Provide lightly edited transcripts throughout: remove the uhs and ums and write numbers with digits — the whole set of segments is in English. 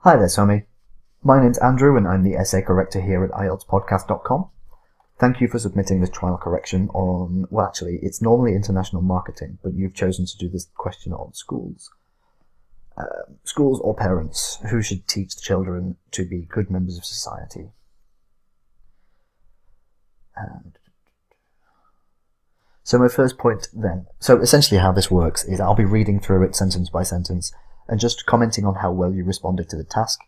Hi there, Somi. My name's Andrew and I'm the essay corrector here at IELTSpodcast.com. Thank you for submitting this trial correction on, well actually, it's normally international marketing, but you've chosen to do this question on schools. Schools or parents who should teach the children to be good members of society. So my first point then, so essentially how this works is I'll be reading through it sentence by sentence and just commenting on how well you responded to the task,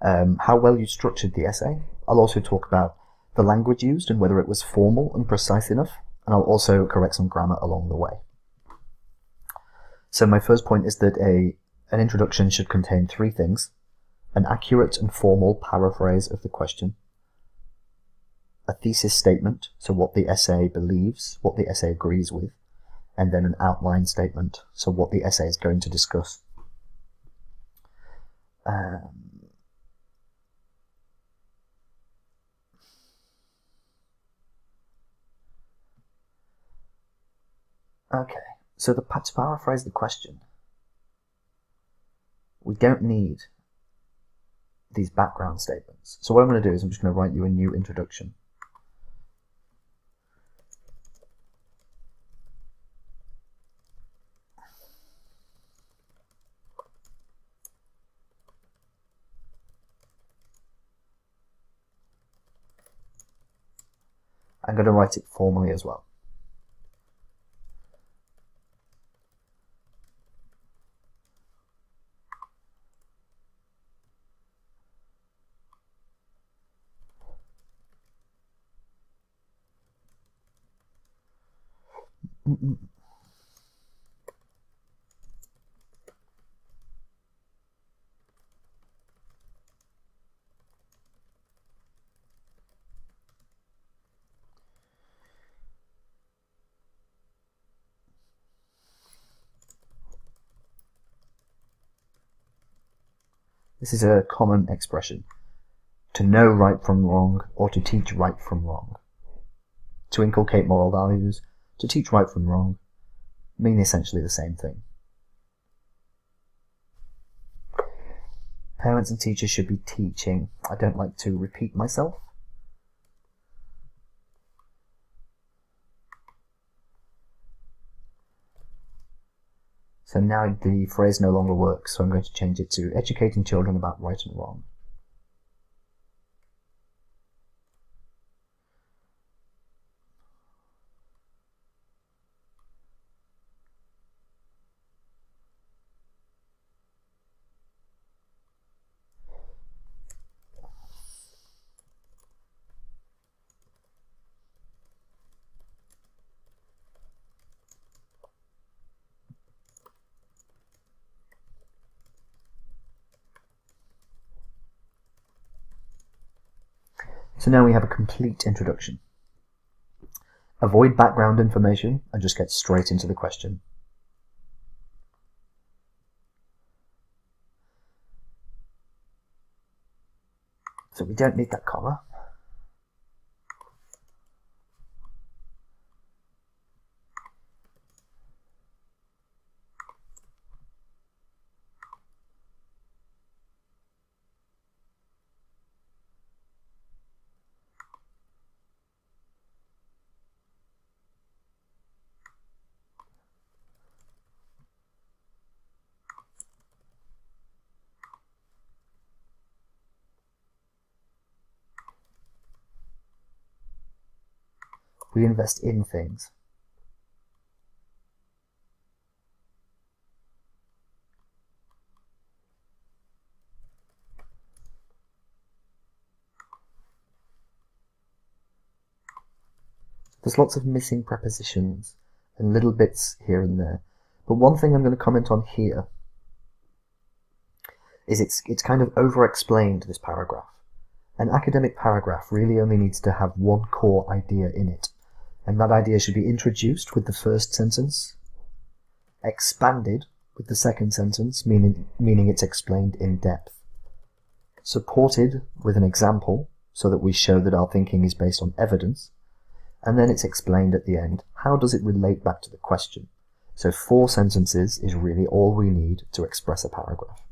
how well you structured the essay. I'll also talk about the language used and whether it was formal and precise enough, and I'll also correct some grammar along the way. So my first point is that an introduction should contain three things: an accurate and formal paraphrase of the question, a thesis statement, so what the essay believes, what the essay agrees with, and then an outline statement, so what the essay is going to discuss. Okay, so to paraphrase the question, we don't need these background statements. So what I'm going to do is I'm just going to write you a new introduction. I'm going to write it formally as well. This is a common expression. To know right from wrong, or to teach right from wrong. To inculcate moral values, to teach right from wrong, mean essentially the same thing. Parents and teachers should be teaching. I don't like to repeat myself. So now the phrase no longer works, so I'm going to change it to educating children about right and wrong. So now we have a complete introduction. Avoid background information and just get straight into the question. So we don't need that comma. We invest in things. There's lots of missing prepositions and little bits here and there. But one thing I'm going to comment on here is it's kind of over-explained, this paragraph. An academic paragraph really only needs to have one core idea in it, and that idea should be introduced with the first sentence, expanded with the second sentence, meaning it's explained in depth, supported with an example so that we show that our thinking is based on evidence, and then it's explained at the end. How does it relate back to the question? So 4 sentences is really all we need to express a paragraph.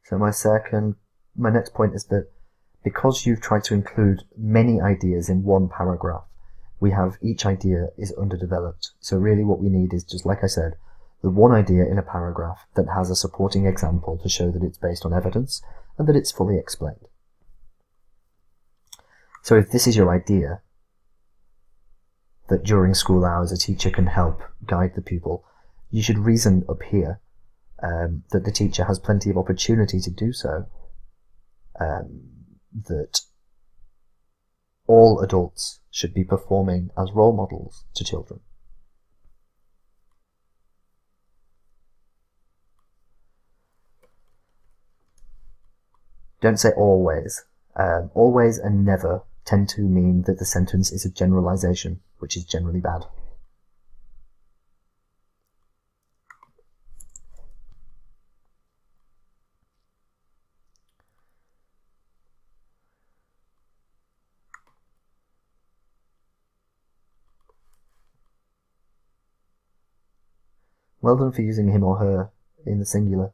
So my next point is that because you've tried to include many ideas in one paragraph, each idea is underdeveloped. So really what we need is, just like I said, the one idea in a paragraph that has a supporting example to show that it's based on evidence and that it's fully explained. So if this is your idea, that during school hours a teacher can help guide the pupil, you should reason up here that the teacher has plenty of opportunity to do so, that all adults should be performing as role models to children. Don't say always. Always and never tend to mean that the sentence is a generalization, which is generally bad. Well done for using him or her in the singular.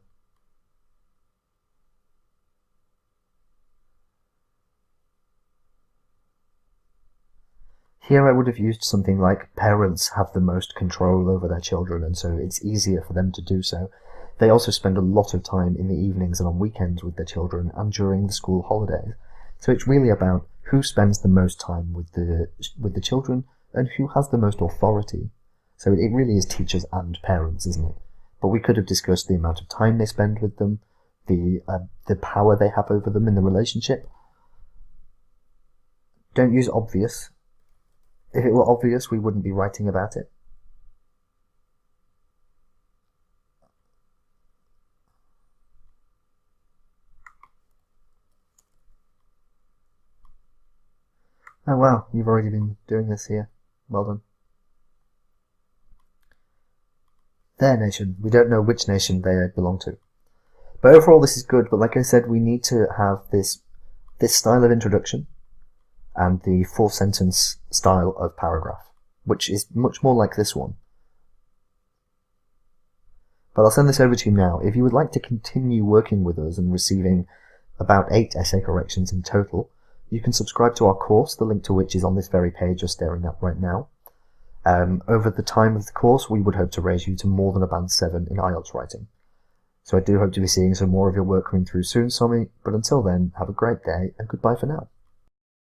Here I would have used something like parents have the most control over their children, and so it's easier for them to do so. They also spend a lot of time in the evenings and on weekends with their children and during the school holidays. So it's really about who spends the most time with the children and who has the most authority. So it really is teachers and parents, isn't it? But we could have discussed the amount of time they spend with them, the power they have over them in the relationship. Don't use obvious. If it were obvious, we wouldn't be writing about it. Oh wow, you've already been doing this here. Well done. Their nation. We don't know which nation they belong to. But overall this is good, but like I said, we need to have this style of introduction and the full sentence style of paragraph, which is much more like this one. But I'll send this over to you now. If you would like to continue working with us and receiving about 8 essay corrections in total, you can subscribe to our course, the link to which is on this very page you're staring at right now. Over the time of the course, we would hope to raise you to more than a Band 7 in IELTS writing. So I do hope to be seeing some more of your work coming through soon, Somi, but until then, have a great day and goodbye for now.